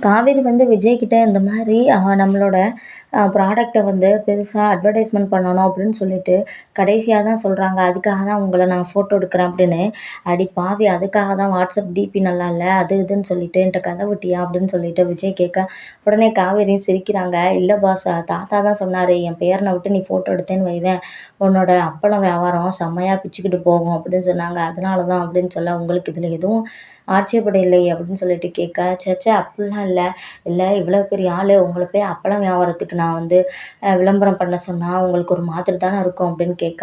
காவேரி விஜய்கிட்ட இந்த மாதிரி நம்மளோட ப்ராடக்ட்ட பெருசா அட்வர்டைஸ்மென்ட் பண்ணணும் அப்படின்னு சொல்லிட்டு கடைசியா தான் சொல்றாங்க. அதுக்காக தான் உங்கள நான் ஃபோட்டோ எடுக்கிறேன் அப்படின்னு. அடி பாவி! அதுக்காக தான் வாட்ஸ்அப் டிபி நல்லா இல்ல. அது இதுன்னு சொல்லிட்டு என்ட்ட கதை விட்டியா? அப்படின்னு சொல்லிட்டு விஜய் கேட்க, உடனே காவேரி சிரிக்கிறாங்க. இல்ல பாஸ், தாத்தா தான் சொன்னாரு. என் பேரன விட்டு நீ ஃபோட்டோ எடுத்தேன்னு வைவேன், உன்னோட அப்பளம் வியாபாரம் செம்மையா பிச்சுக்கிட்டு போகும் அப்படின்னு சொன்னாங்க. அதனால தான் அப்படின்னு சொல்ல, உங்களுக்கு இதில எதுவும் ஆட்சேபனை இல்லை அப்படின்னு சொல்லிட்டு கேட்க, ச்சே ச்சே அப்படிலாம் இல்ல. இல்ல இவ்வளோ பெரிய ஆளு உங்கள போய் அப்பளம் வியாபாரத்துக்கு நான் விளம்பரம் பண்ண சொன்னா, உங்களுக்கு ஒரு மாதிரி தானே இருக்கும் அப்படின்னு கேட்க,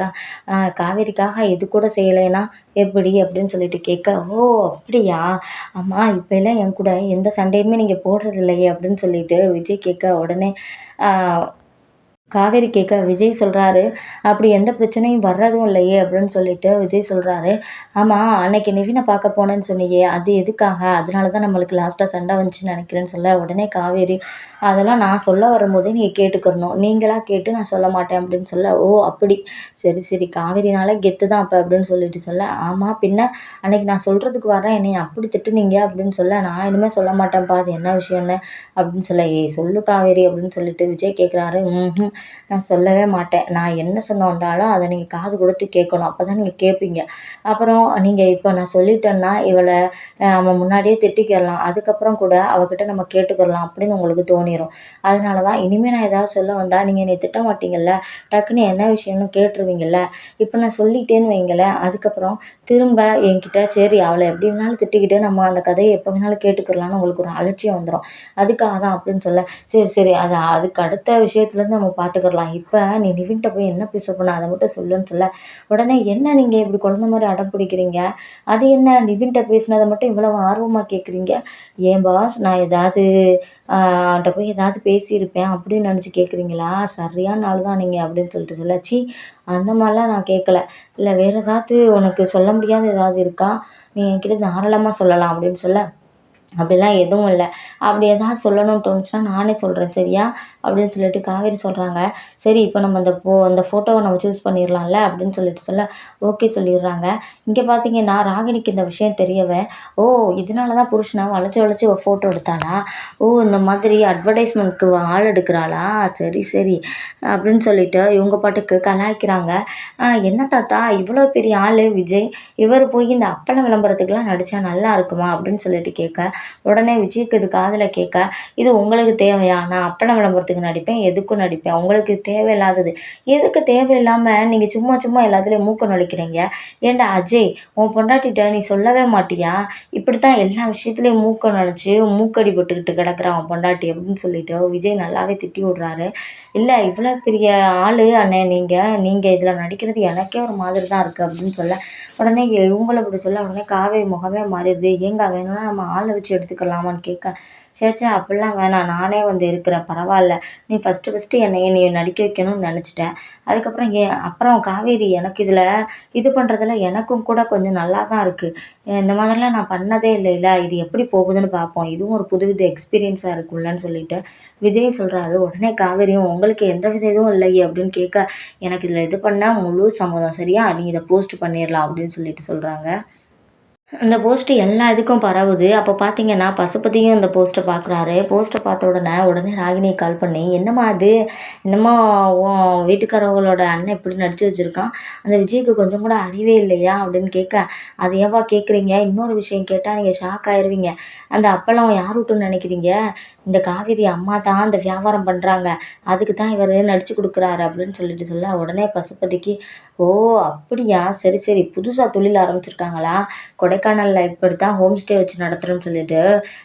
காவேரிக்காக இது கூட செய்யலைன்னா எப்படி? அப்படின்னு சொல்லிட்டு கேட்க, ஓ! அப்படியா? ஆமா இப்பல்லாம் என் கூட எந்த சண்டையுமே நீங்க போடுறது இல்லையே அப்படின்னு சொல்லிட்டு விஜய் கேட்க, உடனே ஆ காவேரி கேட்க விஜய் சொல்றாரு, "அப்படி எந்த பிரச்சனையும் வர்றதும் இல்லையே" அப்படின்னு சொல்லிட்டு விஜய் சொல்றாரு. "ஆமா, அன்னைக்கு நிவின பார்க்க போனேன்னு சொன்னியே, அது எதுக்காக? அதனால தான் நம்மளுக்கு லாஸ்ட்டா சண்டை வந்துச்சுன்னு நினைக்கிறேன்னு" சொல்ல, உடனே காவேரி, "அதெல்லாம் நான் சொல்ல வரும்போதே நீங்க கேட்டுக்கிறணும். நீங்களா கேட்டு நான் சொல்ல மாட்டேன்" அப்படின்னு சொல்ல, "ஓ! அப்படி. சரி, சரி. காவேரினாலே கெத்து தான் அப்ப" அப்படின்னு சொல்லிட்டு சொல்ல, "ஆமா பின்ன அன்னைக்கு நான் சொல்றதுக்கு வரேன், என்னைய அப்படி திட்டுனீங்க" அப்படின்னு சொல்ல, "நான் இனிமே சொல்ல மாட்டேன்ப்பா. அது என்ன விஷயம்னு" அப்படின்னு சொல்ல, "ஏய் சொல்லு காவேரி" அப்படின்னு சொல்லிட்டு விஜய் கேட்குறாரு. "ம்ஹ்ம். நான் சொல்லவே மாட்டேன். நான் என்ன சொல்ல வந்தாலும் அத நீங்க காது குடுத்து கேட்கணும். அப்பதான் நீங்க கேட்பீங்க. அப்புறம் நீங்க இப்ப நான் சொல்லிட்டேன்னா, இவள நம்ம முன்னாடியே திட்டிக்கிறலாம். அதுக்கப்புறம் கூட அவகிட்ட நம்ம கேட்டுக்கிறலாம் அப்படின்னு உங்களுக்கு தோணிரும். அதனால தான் இனிமே நான் ஏதாவது சொல்ல வந்தா, நீங்க என்னைய திட்ட மாட்டீங்கல்ல. டக்குன்னு என்ன விஷயம்னு கேட்டுருவீங்கல்ல. இப்ப நான் சொல்லிட்டேன்னு வைங்களேன், அதுக்கப்புறம் திரும்ப என்கிட்ட சரி அவள எப்படி வேணாலும் திட்டிக்கிட்டு நம்ம அந்த கதைய எப்ப வேணாலும் கேட்டுக்கிறலாம்னு உங்களுக்கு ஒரு அலட்சியம் வந்துரும். அதுக்காக தான் அப்படின்னு சொல்ல, சரி, சரி. அதுக்கு அடுத்த விஷயத்துலேருந்து நம்ம பார்த்துக்கலாம். இப்ப நீ நிவின்ட்ட போய் என்ன பேச போன? அத மட்டும் சொல்லுன்னு சொல்ல, உடனே என்ன நீங்க இப்படி குழந்த மாரி அடம் பிடிக்கிறீங்க? அது என்ன நிவின்ட்ட பேசினத மட்டும் இவ்வளவு ஆர்வமா கேட்குறீங்க? ஏன் பாஸ் நான் ஏதாவது அவன்ட்ட போய் ஏதாவது பேசியிருப்பேன் அப்படின்னு நினச்சு கேட்குறீங்களா? சரியான ஆள் தான் நீங்க அப்படின்னு சொல்லிட்டு சொல்ல, ச்சீ! அந்த மாரிலாம் நான் கேட்கல. இல்ல வேற ஏதாவது உனக்கு சொல்ல முடியாத ஏதாவது இருக்கா? நீ என்கிட்ட தாராளமா சொல்லலாம் அப்படின்னு சொல்ல, அப்படிலாம் எதுவும் இல்ல. அப்படி ஏதாவது சொல்லணும்னு தோணுச்சுன்னா நானே சொல்றேன் சரியா? அப்படின்னு சொல்லிட்டு காவேரி சொல்றாங்க. சரி இப்ப நம்ம அந்த ஃபோட்டோவ நம்ம சூஸ் பண்ணிர்லாம்ல அப்படின்னு சொல்லிட்டு சொல்ல, ஓகே சொல்லிடுறாங்க. இங்க பார்த்தீங்கன்னா ராகினிக்கு இந்த விஷயம் தெரியவே, ஓ! இதனால தான் புருஷன வளைச்சு வளைச்சு இவ ஃபோட்டோ எடுத்தாளா? ஓ! இந்த மாதிரி அட்வர்டைஸ்மென்ட்க்கு ஆள் எடுக்குறாளா? சரி, சரி. அப்படின்னு சொல்லிட்டு இவங்க பாட்டுக்கு கலாய்க்கிறாங்க. என்ன தாத்தா இவ்வளோ பெரிய ஆளு விஜய், இவரு போய் இந்த அப்பளம் விளம்பரத்துக்குலாம் நடிச்சா நல்லா இருக்குமா? அப்படின்னு சொல்லிட்டு கேட்க, உடனே விஜய்க்கு இது காதுல கேட்க, "இது உங்களுக்கு தேவையா? நான் அப்பளம் விளம்பரத்துக்கு நடிப்பேன், எதுக்கும் நடிப்பேன். உங்களுக்கு தேவையில்லாதது. எதுக்கு தேவையில்லாம நீங்க சும்மா சும்மா எல்லாத்துலயும் மூக்க நுழைக்கிறீங்க? ஏன்டா அஜய், உன் பொண்டாட்டிட்ட நீ சொல்லவே மாட்டியா? இப்படித்தான் எல்லா விஷயத்துலயும் மூக்க நுழைச்சு, மூக்கடி போட்டுக்கிட்டு கிடக்குறா உன் பொண்டாட்டி" அப்படின்னு சொல்லிட்டு விஜய் நல்லாவே திட்டி விடுறாரு. "இல்ல இவ்வளோ பெரிய ஆளு அண்ணே நீங்க. நீங்க இதுல நடிக்கிறது எனக்கே ஒரு மாதிரி தான் இருக்கு" அப்படின்னு சொல்ல, உடனே இவங்கள இப்படி சொல்ல, உடனே காவேரி முகமே மாறிடுது. "ஏங்க வேணும்னா நம்ம ஆள வச்சு எடுத்துக்கலாமான்னு" கேட்க, "ச்சே ச்சே அப்படிலாம் வேணாம். நானே இருக்கிறேன். பரவால்ல. நீ ஃபர்ஸ்ட்டு நீ நடிக்க வைக்கணும்னு நெனச்சுட்ட. அதுக்கப்புறம் அப்புறம் காவேரி எனக்கு இதுல இது பண்றதுல எனக்கும் கூட கொஞ்சம் நல்லா தான் இருக்கு. இந்த மாதிரிலாம் நான் பண்ணதே இல்லைல்ல. இது எப்படி போகுதுன்னு பார்ப்போம். இதுவும் ஒரு புதுவித எக்ஸ்பீரியன்ஸா இருக்கும்லன்னு சொல்லிட்டு விஜய் சொல்றாரு. உடனே காவேரியும் உங்களுக்கு எந்தவித இதுவும் இல்லையே அப்படின்னு கேட்க, எனக்கு இதுல இது பண்ணா முழு சம்மதம். சரியா? நீ இத போஸ்ட் பண்ணிறலாம் அப்படின்னு சொல்லிட்டு சொல்றாங்க. அந்த போஸ்ட் எல்லா இதுக்கும் பரவுது. அப்ப பார்த்தீங்கன்னா, பசுபதியும் அந்த போஸ்ட்ட பார்க்குறாரு. போஸ்ட்ட பார்த்த உடனே ராகினிக்கு கால் பண்ணி, "என்னம்மா இது? என்னமோ உன் வீட்டுக்காரவங்களோட அண்ணன் இப்படி நடிச்சு வச்சிருக்கான். அந்த விஜய்க்கு கொஞ்சம் கூட அறிவே இல்லையா?" அப்படின்னு கேட்க, "அது ஏன்ப்பா கேட்குறீங்க? இன்னொரு விஷயம் கேட்டா நீங்க ஷாக் ஆயிருவீங்க. அந்த அப்பளம் யார் வீட்டுன்னு நெனைக்கிறீங்க? இந்த காவேரி அம்மா தான் அந்த வியாபாரம் பண்றாங்க. அதுக்கு தான் இவரு நடிச்சு குடுக்குறாரு" அப்படின்னு சொல்லிட்டு சொல்ல, உடனே பசுபதிக்கு, "ஓ! அப்படியா? சரி, சரி. புதுசா தொழில் ஆரம்பிச்சிருக்காங்களா? கொடைக்கானல்ல இப்படித்தான் ஹோம் ஸ்டே வச்சு நடத்துறோம்னு சொல்லிட்டு,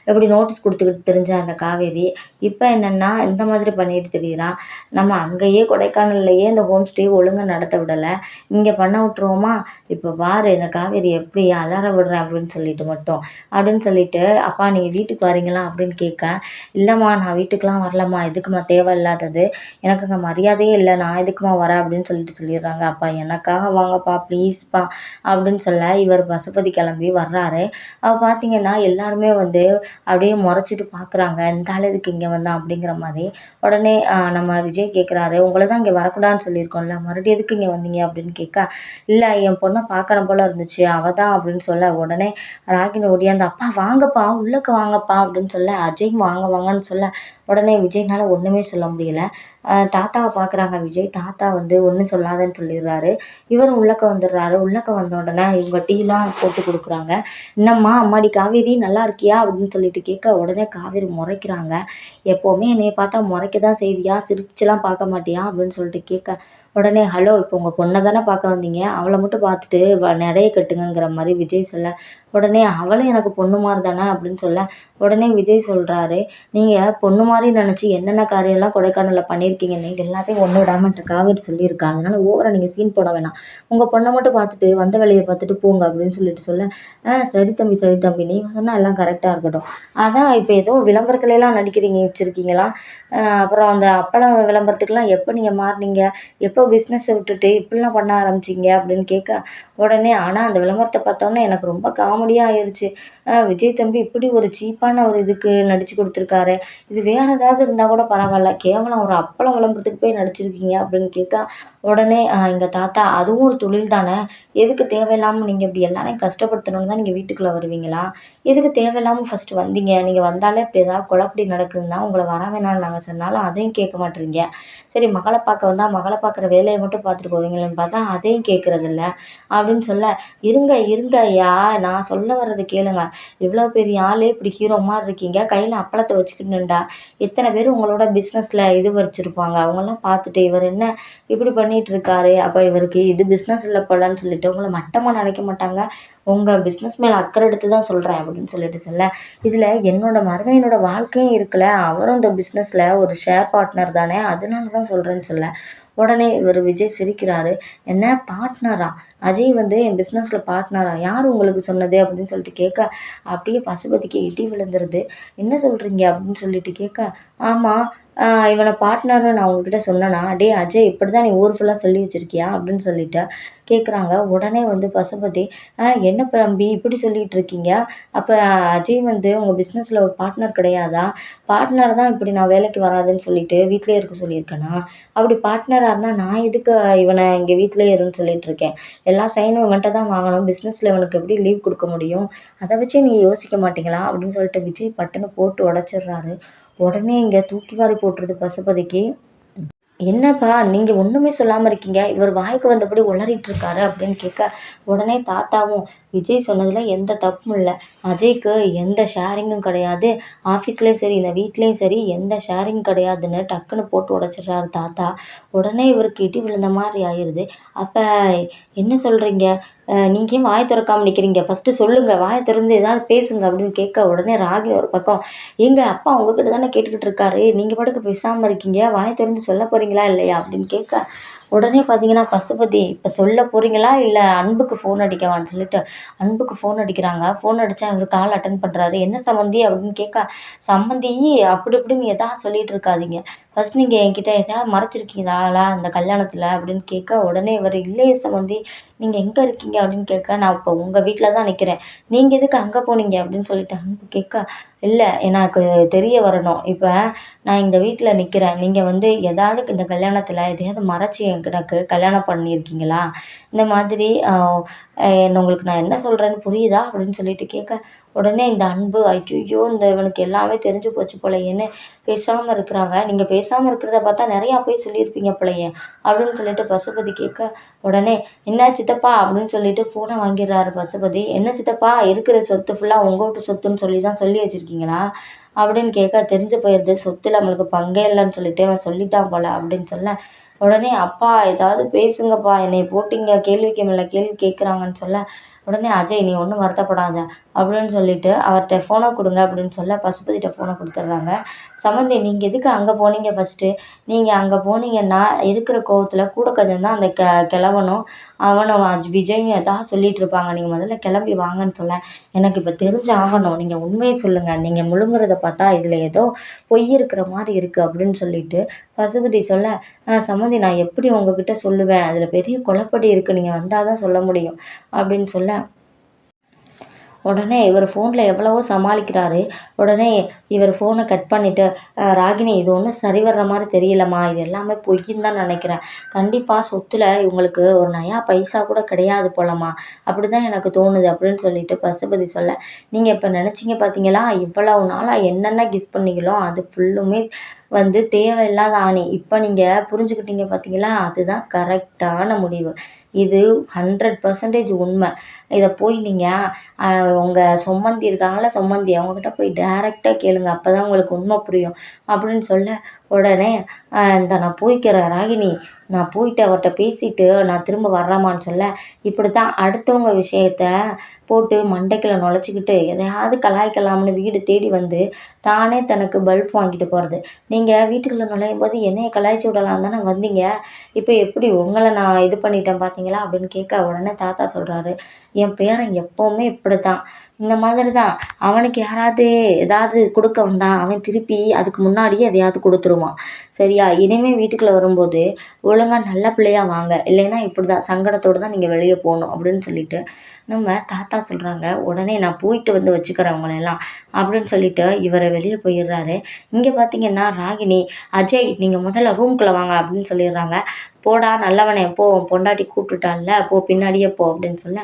இப்படி நோட்டீஸ் குடுத்துக்கிட்டு திரிஞ்சா அந்த காவேரி, இப்ப என்னன்னா இந்த மாதிரி பண்ணிட்டு திரியிறா. நம்ம அங்கேயே கொடைக்கானல்லயே இந்த ஹோம் ஸ்டே ஒழுங்கா நடத்த விடல. இங்க பண்ண விட்டுருவோமா? இப்ப பாரு இந்த காவேரி எப்படி அலற விடுறேன் அப்படின்னு சொல்லிட்டு மட்டும். அப்படின்னு சொல்லிட்டு, "அப்பா நீங்க வீட்டுக்கு வரீங்களா?" அப்படின்னு கேட்க, "இல்லம்மா நான் வீட்டுக்குலாம் வரலம்மா. எதுக்கும்மா தேவையில்லாதது. எனக்கு அங்க மரியாதையே இல்ல. நான் எதுக்கும்மா வரேன்?" அப்படின்னு சொல்லிட்டு சொல்லிடுறாங்க. "அப்பா எனக்காக வாங்கப்பா ப்ளீஸ்ப்பா" அப்படின்னு சொல்ல, இவர் பசுபதி கிளம்பி கிளம்பி வர்றாரு. பார்த்தீங்கன்னா எல்லாருமே வந்து அப்படியே முறைச்சிட்டு பார்க்குறாங்க. இந்த ஆள் எதுக்கு இங்கே வந்தான் அப்படிங்கிற மாதிரி. உடனே நம்ம விஜய் கேட்குறாரு, உங்கள தான் இங்கே வரக்கூடாதுன்னு சொல்லியிருக்கோம்ல, மறுபடியும் எதுக்கு இங்கே வந்தீங்க அப்படின்னு கேட்க, இல்லை என் பொண்ணை பார்க்கணும் போல இருந்துச்சு அவ தான் அப்படின்னு சொல்ல, உடனே ராகினி ஓடியாந்து, அப்பா வாங்கப்பா உள்ளக்க வாங்கப்பா அப்படின்னு சொல்ல, அஜயும் வாங்க வாங்கன்னு சொல்ல, உடனே விஜய்னால ஒன்றுமே சொல்ல முடியல. தாத்தாவை பார்க்குறாங்க விஜய். தாத்தா வந்து ஒன்றும் சொல்லாதன்னு சொல்லிடுறாரு. இவரும் உள்ளக்க வந்துடுறாரு. உள்ளக்க வந்த உடனே இவங்க டீலாம் போட்டு கொடுக்குறாங்க. என்னம்மா அம்மாடி காவேரி நல்லா இருக்கியா அப்படின்னு சொல்லிட்டு கேட்க, உடனே காவேரி முறைக்கிறாங்க. எப்போவுமே என்னைய பார்த்தா முறைக்க தான் செய்வியா, சிரிச்சுலாம் பார்க்க மாட்டியா அப்படின்னு சொல்லிட்டு கேட்க, உடனே ஹலோ இப்போ உங்கள் பொண்ணை தானே பார்க்க வந்தீங்க, அவளை மட்டும் பார்த்துட்டு நடைய கட்டுங்கங்கிற மாதிரி விஜய் சொல்ல, உடனே அவளும் எனக்கு பொண்ணு மாதிரி தானே அப்படின்னு சொல்ல, உடனே விஜய் சொல்கிறாரு, நீங்கள் பொண்ணு மாதிரி நினச்சி என்னென்ன காரியம்லாம் கொடைக்கானலில் பண்ணியிருக்கீங்க, நீங்கள் எல்லாத்தையும் ஒன்று விடாமன்ட்டு காவேரி சொல்லியிருக்கா, அதனால் ஓவராக நீங்கள் சீன் போட வேணாம், உங்கள் பொண்ணை மட்டும் பார்த்துட்டு வந்த வேலையை பார்த்துட்டு போங்க அப்படின்னு சொல்லிட்டு சொல்ல, சரி தம்பி சரி தம்பி, நீங்கள் சொன்னால் எல்லாம் கரெக்டாக இருக்கட்டும். அதான் இப்போ ஏதோ விளம்பரத்துலலாம் நடிக்கிறீங்க வச்சுருக்கீங்களா, அப்புறம் அந்த அப்பளம் விளம்பரத்துக்கெலாம் எப்போ நீங்கள் மாறுனீங்க, எப்போ பிஸ்னஸை விட்டுட்டு இப்படிலாம் பண்ண ஆரம்பிச்சிங்க அப்படின்னு கேட்க, உடனே ஆனால் அந்த விளம்பரத்தை பார்த்தோன்னே எனக்கு ரொம்ப காமெடியாக ஆயிடுச்சு. விஜய் தம்பி இப்படி ஒரு சீப்பான ஒரு இதுக்கு நடித்து கொடுத்துருக்காரு, இது வேறு ஏதாவது இருந்தால் கூட பரவாயில்ல, கேவலம் ஒரு அப்பளம் விளம்பரத்துக்கு போய் நடிச்சிருக்கீங்க அப்படின்னு கேட்க, உடனே எங்கள் தாத்தா அதுவும் ஒரு தொழில் தானே, எதுக்கு தேவையில்லாமல் நீங்கள் இப்படி எல்லாரையும் கஷ்டப்படுத்தணும்னு தான் நீங்கள் வீட்டுக்குள்ளே வருவீங்களா, எதுக்கு தேவையில்லாமல் ஃபஸ்ட்டு வந்தீங்க, நீங்கள் வந்தாலே இப்படி ஏதாவது குழப்படி நடக்குதுன்னா உங்களை வர வேணாம்னு நாங்கள் சொன்னாலும் அதையும் கேட்க மாட்டேறீங்க, சரி மகளை பார்க்க வந்தால் மகளை பார்க்குற வேலையை மட்டும் பார்த்துட்டு போவீங்களேன்னு பார்த்தா அதையும் கேட்குறதில்ல அப்படின்னு சொல்ல, இருங்க இருங்க ஐயா நான் சொல்ல வர்றது கேளுங்க, இவ்வளோ பெரிய ஆள் இப்படி ஹீரோ மாதிரி இருக்கீங்க, கையில் அப்பளத்தை வச்சுக்கிட்டு நின்றா எத்தனை பேர் உங்களோட பிஸ்னஸில் இது வச்சுருப்பாங்க, அவங்கெல்லாம் பார்த்துட்டு இவர் என்ன இப்படி பண்ணிகிட்டு இருக்காரு, அப்போ இவருக்கு இது பிஸ்னஸ் இல்லை போலன்னு சொல்லிட்டு உங்களை மட்டமாக நினைக்க மாட்டாங்க, உங்கள் பிஸ்னஸ் மேலே அக்கறை எடுத்து தான் சொல்கிறேன் அப்படின்னு சொல்லிட்டு சொல்ல, இதில் என்னோட மருமையனோட வாழ்க்கையும் இருக்குல்ல, அவரும் இந்த பிஸ்னஸில் ஒரு ஷேர் பார்ட்னர் தானே, அதனால தான் சொல்கிறேன்னு சொல்ல, உடனே இவர் விஜய் சிரிக்கிறாரு. என்ன பார்ட்னரா, அஜய் வந்து என் பிஸ்னஸில் பார்ட்னரா, யார் உங்களுக்கு சொன்னது அப்படின்னு சொல்லிட்டு கேட்க, அப்படியே பசுபதிக்கு இடி விழுந்துருது. என்ன சொல்கிறீங்க அப்படின்னு சொல்லிட்டு கேட்க, ஆமாம் இவனை பார்ட்னர்னு நான் உங்ககிட்ட சொன்னேனா, டே அஜய் இப்படி தான் நீ ஊர் ஃபுல்லாக சொல்லி வச்சுருக்கியா அப்படின்னு சொல்லிட்டு கேட்குறாங்க. உடனே வந்து பசுபதி, என்ன தம்பி இப்படி சொல்லிகிட்டு இருக்கீங்க, அப்போ அஜய் வந்து உங்கள் பிஸ்னஸில் ஒரு பார்ட்னர் கிடையாதா, பார்ட்னர் தான் இப்படி நான் வேலைக்கு வராதுன்னு சொல்லிட்டு வீட்டிலே இருக்க சொல்லியிருக்கேனா, அப்படி பார்ட்னராக இருந்தால் நான் எதுக்கு இவனை இங்கே வீட்டிலே இருன்னு சொல்லிட்டு இருக்கேன், எல்லா சைனும் இவன்கிட்ட தான் வாங்கணும், பிஸ்னஸில் இவனுக்கு எப்படி லீவ் கொடுக்க முடியும், அதை வச்சு நீங்கள் யோசிக்க மாட்டீங்களா அப்படின்னு சொல்லிட்டு விஜய் பட்டுன்னு போட்டு உடச்சிடுறாரு. உடனே இங்கே தூக்கி வாரி போட்டுருது பசுபதிக்கு. என்னப்பா நீங்கள் ஒன்றுமே சொல்லாமல் இருக்கீங்க, இவர் வாய்க்கு வந்தபடி உளறிட்டு இருக்காரு அப்படின்னு கேட்க, உடனே தாத்தாவும் விஜய் சொன்னதில் எந்த தப்பும் இல்லை, அஜய்க்கு எந்த ஷேரிங்கும் கிடையாது, ஆஃபீஸ்லேயும் சரி இந்த வீட்லேயும் சரி எந்த ஷேரிங் கிடையாதுன்னு டக்குன்னு போட்டு உடச்சிடுறாரு தாத்தா. உடனே இவருக்கு இடி விழுந்த மாதிரி ஆயிடுது. அப்போ என்ன சொல்கிறீங்க, நீங்கள் ஏன் வாயை திறக்காமல் நிற்கிறீங்க, ஃபஸ்ட்டு சொல்லுங்கள், வாயை திறந்து ஏதாவது பேசுங்க அப்படின்னு கேட்க, உடனே ராகினி ஒரு பக்கம், எங்கள் அப்பா உங்ககிட்ட தானே கேட்டுக்கிட்டு இருக்காரு, நீங்கள் பாட்டுக்கு பேசாமல் இருக்கீங்க, வாயை திறந்து சொல்ல போகிறீங்களா இல்லையா அப்படின்னு கேட்க, உடனே பார்த்தீங்கன்னா பசுபதி இப்போ சொல்ல போகிறீங்களா இல்லை அன்புக்கு ஃபோன் அடிக்கவான்னு சொல்லிட்டு அன்புக்கு ஃபோன் அடிக்கிறாங்க. ஃபோன் அடித்தா அவர் கால் அட்டன் பண்ணுறாரு. என்ன சம்மந்தி அப்படின்னு கேட்க, சம்மந்தி அப்படி இப்படின்னு எதாவது சொல்லிகிட்டு இருக்காதீங்க, ஃபஸ்ட் நீங்கள் என்கிட்ட எதாவது மறைச்சிருக்கீங்களா இந்த கல்யாணத்தில் அப்படின்னு கேட்க, உடனே இவர் இல்லையே சம்மந்தி, நீங்கள் எங்கே இருக்கீங்க அப்படின்னு கேட்க, நான் இப்போ உங்கள் வீட்டில் தான் நிற்கிறேன், நீங்கள் எதுக்கு அங்கே போனீங்க அப்படின்னு சொல்லிட்டு அன்பு கேட்க, இல்லை எனக்கு தெரிய வரணும், இப்போ நான் இந்த வீட்டில் நிற்கிறேன், நீங்கள் வந்து எதாவது இந்த கல்யாணத்தில் எதையாவது மறைச்சி எனக்கு கல்யாணம் பண்ணியிருக்கீங்களா, இந்த மாதிரி உங்களுக்கு நான் என்ன சொல்கிறேன்னு புரியுதா அப்படின்னு சொல்லிட்டு கேட்க, உடனே இந்த அன்பு ஐயையோ இந்த இவனுக்கு எல்லாமே தெரிஞ்சு போச்சு போலயேன்னு பேசாமல் இருக்கிறாங்க. நீங்கள் பேசாமல் இருக்கிறத பார்த்தா நிறையா போய் சொல்லியிருப்பீங்க போலயே அப்படின்னு சொல்லிட்டு பசுபதி கேட்க, உடனே என்ன சித்தப்பா அப்படின்னு சொல்லிட்டு ஃபோனை வாங்கிடுறாரு பசுபதி. என்ன சித்தப்பா இருக்கிற சொத்து ஃபுல்லாக உங்கள் வீட்டு சொத்துன்னு சொல்லி தான் சொல்லி வச்சுருக்கீங்களா அப்படின்னு கேட்க, தெரிஞ்சு போயிடுது சொத்தில் நம்மளுக்கு பங்கே இல்லைன்னு சொல்லிட்டு அவன் சொல்லிட்டான் போல அப்படின்னு சொல்ல, உடனே அப்பா ஏதாவது பேசுங்கப்பா, என்னை போட்டிங்க கேள்விக்கு மேலே கேள்வி கேட்குறாங்கன்னு சொல்ல, உடனே அஜய் நீ ஒன்றும் வருத்தப்படாத அப்படின்னு சொல்லிட்டு அவர்கிட்ட ஃபோனை கொடுங்க அப்படின்னு சொல்ல, பசுபதிகிட்ட ஃபோனை கொடுத்துட்றாங்க. சம்மந்தி நீங்கள் எதுக்கு அங்கே போனீங்க ஃபஸ்ட்டு, நீங்கள் அங்கே போனீங்கன்னா இருக்கிற கோவத்தில் கூட கொஞ்சம் தான் அந்த கிழவனும் அவனும் விஜயும் எதாவது சொல்லிகிட்டு இருப்பாங்க, நீங்கள் முதல்ல கிளம்பி வாங்கன்னு சொல்ல, எனக்கு இப்போ தெரிஞ்சு ஆகணும், நீங்கள் உண்மையை சொல்லுங்கள், நீங்கள் முழுங்குறத பார்த்தா இதில் ஏதோ பொய் இருக்கிற மாதிரி இருக்குது அப்படின்னு சொல்லிட்டு பசுபதி சொல்ல, சம்மந்தி நான் எப்படி உங்ககிட்ட சொல்லுவேன், அதில் பெரிய குழப்படி இருக்குது, நீங்கள் வந்தால் தான் சொல்ல முடியும் அப்படின்னு சொல்ல, உடனே இவர் ஃபோனில் எவ்வளவோ சமாளிக்கிறாரு. உடனே இவர் ஃபோனை கட் பண்ணிவிட்டு, ராகினி இது ஒன்றும் சரி வர்ற மாதிரி தெரியலம்மா, இது எல்லாமே பொய்ன்னு தான் நினைக்கிறேன். கண்டிப்பாக சொத்துல இவங்களுக்கு ஒரு நயா பைசா கூட கிடையாது போலம்மா, அப்படி தான் எனக்கு தோணுது அப்படின்னு சொல்லிட்டு பசுபதி சொல்ல, நீங்கள் இப்போ நினச்சிங்க பார்த்தீங்களா, இவ்வளவு நாளாக என்னென்ன கெஸ் பண்ணீங்களோ அது ஃபுல்லுமே தேவையில்லாத ஆணி. இப்போ நீங்கள் புரிஞ்சுக்கிட்டீங்க பார்த்தீங்களா, அதுதான் கரெக்டான முடிவு. இது 100% உண்மை. இத போய் உங்க சொம்மந்தி இருக்காங்கல்ல, சொம்மந்தி அவங்ககிட்ட போய் டைரக்ட்டா கேளுங்க. அப்பதான் உங்களுக்கு உண்மை புரியும். அப்படின்னு சொல்ல, உடனே நான் போய்க்கிறேன் ராகினி. நான் போயிட்டு அவர்ட்ட பேசிட்டு நான் திரும்ப வர்றேம்மான்னு சொல்ல, இப்படித்தான் அடுத்தவங்க விஷயத்த போட்டு மண்டைக்குள்ள நுழைச்சிக்கிட்டு எதையாவது கலாய்க்கலாம்னு வீடு தேடி தானே தனக்கு பல்ப் வாங்கிட்டு போறது. நீங்க வீட்டுக்குள்ள நுழையும்போது என்னைய கலாய்ச்சி விடலான்னு தானே வந்தீங்க. இப்போ எப்படி உங்கள நான் இது பண்ணிட்டேன் பார்த்தீங்களா? அப்படின்னு கேட்க, உடனே தாத்தா சொல்றாரு, என் பேரன் எப்பவுமே இப்படித்தான். இந்த மாதிரி தான். அவனுக்கு யாராவது ஏதாவது குடுக்க வந்தா, அவன் திருப்பி அதுக்கு முன்னாடியே எதையாவது குடுத்துருவான். சரியா? இனிமே வீட்டுக்குள்ள வரும்போது ஒழுங்கா நல்ல பிள்ளையா வாங்க. இல்லைன்னா இப்படிதான் சங்கடத்தோட தான் நீங்க வெளிய போணும் அப்படின்னு சொல்லிட்டு, நம்ம தாத்தா சொல்றாங்க. உடனே நான் போயிட்டு வச்சுக்கிறேன் உங்கள எல்லாம் அப்படின்னு சொல்லிட்டு இவரு வெளிய போயிடுறாரு. இங்க பார்த்தீங்கன்னா, ராகினி, அஜய் நீங்க முதல்ல ரூம்குள்ள வாங்க அப்படின்னு சொல்லிடுறாங்க. போடா நல்லவனே போ, உன் பொண்டாட்டி கூப்பிட்டுட்டால்ல போ பின்னாடியே போ அப்படின்னு சொல்ல,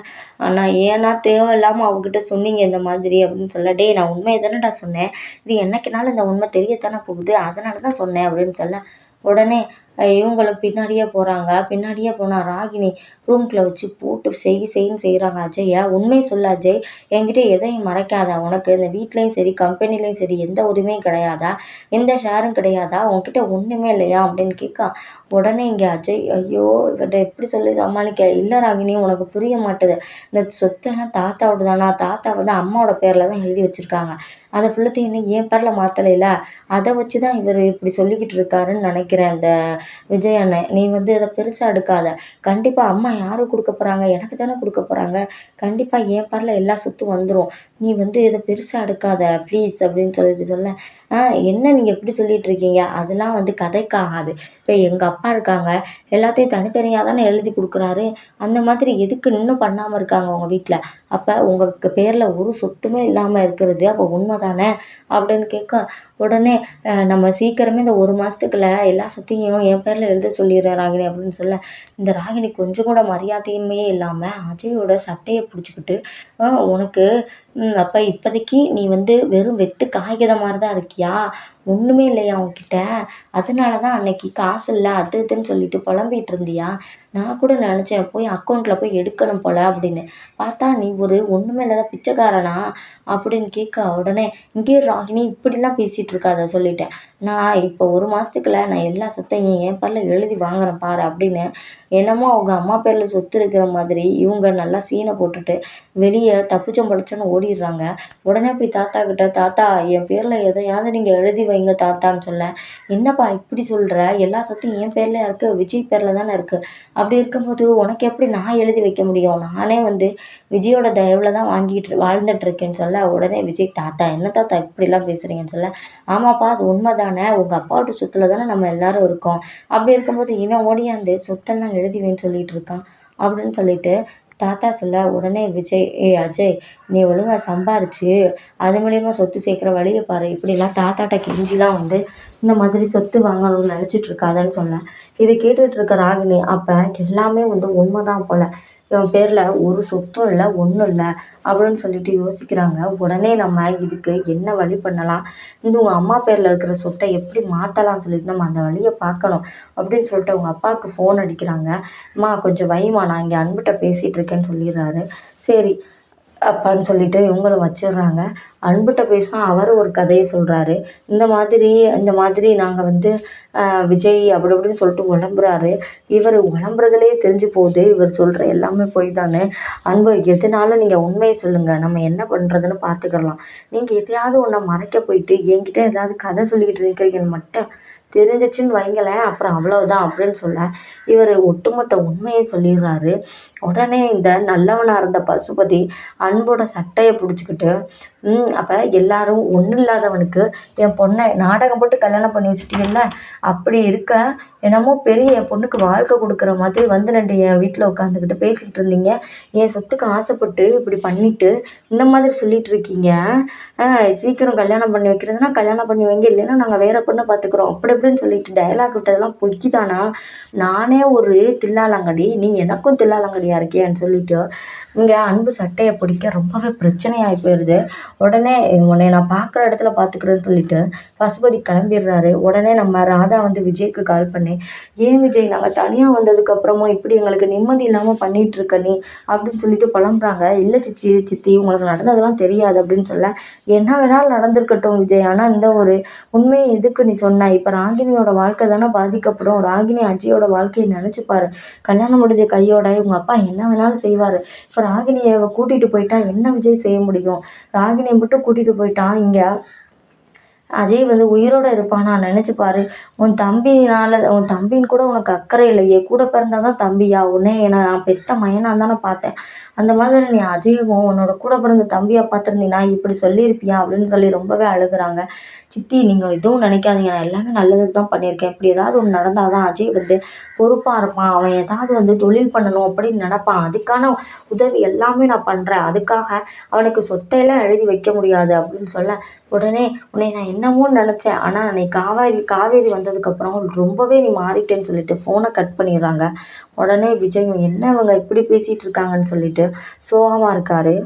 நான் ஏன்னா தேவையில்லாம அவகிட்ட சொன்னீங்க இந்த மாதிரி அப்படின்னு சொல்ல, டேய் நான் உண்மையை தானடா சொன்னேன். இது என்னைக்குனாலும் இந்த உண்மை தெரியத்தானே போகுது. அதனால தான் சொன்னேன் அப்படின்னு சொல்ல, உடனே இவங்களும் பின்னாடியே போறாங்க. பின்னாடியே போனா ராகினி ரூம்குள்ள வச்சு போட்டு செய்ன்னு செய்றாங்க அஜய. உண்மைய சொல்லு அஜய். என்கிட்ட எதையும் மறைக்காத. உனக்கு இந்த வீட்லயும் சரி, கம்பெனிலயும் சரி எந்த உரிமையும் கிடையாதா? எந்த ஷேரும் கிடையாதா? உன்கிட்ட ஒண்ணுமே இல்லையா? அப்படின்னு கேட்க, உடனே இங்க அஜய், ஐயோ! இவர்ட்ட எப்படி சொல்லி சமாளிக்க? இல்ல ராகினி உனக்கு புரிய மாட்டுது. இந்த சொத்தெல்லாம் தாத்தாவோடது தானா? தாத்தா அம்மாவோட பேர்ல தான் எழுதி வச்சிருக்காங்க. அத ஃபுல்லத்தையும் இன்னும் என் பேர்ல மாத்தலைல. அத வச்சு தான் இவரு இப்படி சொல்லிக்கிட்டு இருக்காருன்னு நினைக்கிறேன் இந்த விஜய் அண்ணன். நீ அத பெருசா எடுக்காத. கண்டிப்பா அம்மா யாருக்கு குடுக்கப் போறாங்க? எனக்கு தானே குடுக்கப் போறாங்க. கண்டிப்பா என் பேர்ல எல்லா சொத்தும் வந்துரும். நீ இத பெருசா எடுக்காத ப்ளீஸ் அப்படின்னு சொல்லிட்டு சொல்ல, என்ன நீங்க இப்படி சொல்லிட்டு இருக்கீங்க? அதெல்லாம் கதைக்காகாது. இப்ப எங்க அப்பா இருக்காங்க. எல்லாத்தையும் தனித்தனியா தானே எழுதி குடுக்குறாரு. அந்த மாதிரி எதுக்கு இன்னும் பண்ணாம இருக்காங்க உங்க வீட்ல? அப்ப உங்களுக்கு பேர்ல ஒரு சொத்துமே இல்லாம இருக்கிறது அப்ப உண்மை தானே? அப்படின்னு கேட்க, உடனே நம்ம சீக்கிரமே இந்த 1 மாசத்துக்குள்ள எல்லா சொத்தையும் என் பேர்ல எழுத சொல்லிடுறேன் ராகினி அப்படின்னு சொல்ல, இந்த ராகினி கொஞ்சம் கூட மரியாதையுமே இல்லாம அஜயோட சட்டைய புடிச்சுக்கிட்டு, உனக்கு அப்ப இப்போதைக்கு நீ வெறும் வெத்து காய்கற மாரி தான் இருக்கியா? ஒண்ணுமே இல்லையா உன்கிட்ட? அதனால தான் அன்னைக்கு காசு இல்ல அது இதுன்னு சொல்லிட்டு புலம்பிட்டு இருந்தியா? நான் கூட நினைச்சேன் போய் அக்கவுண்ட்ல போய் எடுக்கணும் போல அப்படின்னு. பார்த்தா நீ ஒரு ஒண்ணுமே இல்லாத பிச்சைக்காரனா? அப்படின்னு கேட்க, உடனே இங்கே இரு ராகினி இப்படிலாம் பேசிட்டு இருக்காத சொல்லிட்டேன். நான் இப்போ 1 மாசத்துக்குள்ள நான் எல்லா சொத்தையும் என் பேர்ல எழுதி வாங்குறேன் பாரு அப்படின்னு, என்னமோ அவங்க அம்மா பேர்ல சொத்து இருக்கிற மாதிரி இவங்க நல்லா சீனை போட்டுட்டு வெளிய தப்பிச்சோம் பிழைச்சோன்னு ஓடிடுறாங்க. உடனே போய் தாத்தா கிட்ட, தாத்தா என் பேர்ல எதையாவது நீங்க எழுதி வைங்க தாத்தான்னு சொல்ல, என்னப்பா இப்படி சொல்ற? எல்லா சொத்தும் என் பேர்லயா இருக்கு? விஜய் பேர்ல தானே இருக்கு. அப்படி இருக்கும்போது உனக்கு எப்படி நான் எழுதி வைக்க முடியும்? நானே விஜயோட தயவுல தான் வாழ்ந்துட்டு இருக்கேன்னு சொல்ல, உடனே விஜய், தாத்தா என்ன தாத்தா இப்படிலாம் பேசுறீங்கன்னு சொல்ல, ஆமாப்பா அது உண்மைதானே. உங்க அப்பாவோட சொத்துல தானே நம்ம எல்லாரும் இருக்கோம். அப்படி இருக்கும்போது இவன் ஓடியாந்து சொத்தெல்லாம் எழுதி வைன்னு சொல்லிட்டு இருக்கான் அப்படின்னு சொல்லிட்டு தாத்தா சொல்ல, உடனே விஜய், ஏய் அஜய் நீ ஒழுங்கா சம்பாரிச்சு அது மூலியமா சொத்து சேர்க்குற வழிய பாரு. இப்படிலாம் தாத்தாட்ட கெஞ்சிலாம் இந்த மாதிரி சொத்து வாங்கணும்னு நினைச்சிட்டு இருக்காதன்னு சொன்னேன். இதை கேட்டுட்டு இருக்க ராகினி, அப்ப எல்லாமே உண்மைதான் போல. இவன் பேர்ல ஒரு சொத்தும் இல்ல, ஒண்ணும் இல்ல அப்படின்னு சொல்லிட்டு யோசிக்கிறாங்க. உடனே நம்ம இதுக்கு என்ன வழி பண்ணலாம்? உங்க அம்மா பேர்ல இருக்கிற சொத்தை எப்படி மாத்தலாம்னு சொல்லிட்டு நம்ம அந்த வழிய பார்க்கணும் அப்படின்னு சொல்லிட்டு அவங்க அப்பாவுக்கு ஃபோன் அடிக்கிறாங்க. அம்மா கொஞ்சம் வைம்மா, நான் இங்க அன்புட்ட பேசிட்டு இருக்கேன்னு சொல்லிடுறாரு. சரி அப்பான்னு சொல்லிட்டு இவங்களும் வச்சிடுறாங்க. அன்புட்ட பேசினா அவரு ஒரு கதைய சொல்றாரு. இந்த மாதிரி நாங்க விஜய் அப்படி இப்படின்னு சொல்லிட்டு புலம்புறாரு. இவரு புலம்புறதுலயே தெரிஞ்சு போகுது, இவர் சொல்ற எல்லாமே பொய் தான்னு. அன்பு, எதுனாலும் நீங்க உண்மைய சொல்லுங்க. நம்ம என்ன பண்றதுன்னு பார்த்துக்கிடலாம். நீங்க எதையாவது ஒண்ண மறைக்க போயிட்டு என்கிட்ட ஏதாவது கதை சொல்லிக்கிட்டு இருக்கிறீங்கன்னு மட்டும் தெரிஞ்சுச்சுன்னு வைங்களேன், அப்புறம் அவ்வளவுதான் அப்படின்னு சொல்ல, இவரு ஒட்டுமொத்த உண்மைய சொல்லிடுறாரு. உடனே இந்த நல்லவனா இருந்த பசுபதி அன்போட சட்டைய புடிச்சுக்கிட்டு, அப்போ எல்லாரும் ஒன்றும் இல்லாதவனுக்கு என் பொண்ணை நாடகம் போட்டு கல்யாணம் பண்ணி வச்சுட்டீங்கல்ல, அப்படி இருக்க என்னமோ பெரிய என் பொண்ணுக்கு வாழ்க்கை கொடுக்குற மாதிரி வந்து 2 என் வீட்டில் உட்காந்துக்கிட்டு பேசிக்கிட்டு இருந்தீங்க. என் சொத்துக்கு ஆசைப்பட்டு இப்படி பண்ணிட்டு இந்த மாதிரி சொல்லிட்டு இருக்கீங்க. சீக்கிரம் கல்யாணம் பண்ணி வைக்கிறதுனா கல்யாணம் பண்ணி வைங்க, இல்லைன்னா நாங்கள் வேற பொண்ணை பார்த்துக்குறோம் அப்படி இப்படின்னு சொல்லிட்டு டயலாக் விட்டதெல்லாம் பொய்க்கி தானா? நானே ஒரு தில்லாலங்கடி, நீ எனக்கும் தில்லாலங்கடியா இருக்கியான்னு சொல்லிட்டு இங்கே அன்பு சட்டையை பிடிக்க ரொம்பவே பிரச்சனையாகி போயிடுது. உடனே உன்னைய நான் பார்க்குற இடத்துல பார்த்துக்கிறேன்னு சொல்லிட்டு பசுபதி கிளம்பிடுறாரு. உடனே நம்ம ராதா வந்து விஜய்க்கு கால் பண்ணி, ஏன் விஜய் நாங்கள் தனியாக வந்ததுக்கப்புறமும் இப்படி எங்களுக்கு நிம்மதி இல்லாமல் பண்ணிட்டு இருக்க நீ அப்படின்னு சொல்லிட்டு புலம்புறாங்க. இல்லை சித்தி உங்களுக்கு நடந்ததெல்லாம் தெரியாது அப்படின்னு சொல்ல, என்ன வேணாலும் நடந்திருக்கட்டும் விஜய், ஆனால் இந்த ஒரு உண்மையை எதுக்கு நீ சொன்ன? இப்போ ராகினியோட வாழ்க்கை தானே பாதிக்கப்படும். ராகினி அஜயோட வாழ்க்கையை நினச்சி பாரு. கல்யாணம் முடிஞ்ச கையோட இவங்க அப்பா என்ன வேணாலும் செய்வார். இப்போ ராகினியை கூட்டிகிட்டு போயிட்டா என்ன விஜய் செய்ய முடியும்? ராகினியை மட்டும் கூட்டிகிட்டு போயிட்டா இங்கே அஜய் வந்து உயிரோட இருப்பானா? நினச்சி பாரு. உன் தம்பின்னு கூட உனக்கு அக்கறை இல்லையே. கூட பிறந்தா தான் தம்பியா? உன்னைய நான் பெத்த மகனா தானே பார்த்தேன். அந்த மாதிரி நீ அஜயவும் உன்னோட கூட பிறந்த தம்பியா பார்த்துருந்தீன்னா இப்படி சொல்லியிருப்பியா? அப்படின்னு சொல்லி ரொம்பவே அழுகுறாங்க. சித்தி நீங்கள் எதுவும் நினைக்காதீங்க, நான் எல்லாமே நல்லதுக்கு தான் பண்ணியிருக்கேன். இப்படி ஏதாவது ஒன்று நடந்தால் தான் அஜய் வந்து பொறுப்பாக இருப்பான். அவன் ஏதாவது வந்து தொழில் பண்ணணும் அப்படின்னு நினப்பான். அதுக்கான உதவி எல்லாமே நான் பண்ணுறேன். அதுக்காக அவனுக்கு சொத்தையெல்லாம் எழுதி வைக்க முடியாது அப்படின்னு சொல்ல, உடனே உன்னை நான் என்னமோன்னு நினச்சேன், ஆனால் நீ காவேரி வந்ததுக்கப்புறம் ரொம்பவே நீ மாறிட்டேன்னு சொல்லிட்டு ஃபோனை கட் பண்ணிடுறாங்க. உடனே விஜயும் என்ன இவங்க இப்படி பேசிகிட்டு இருக்காங்கன்னு சொல்லிட்டு சோகமாக இருக்காரு.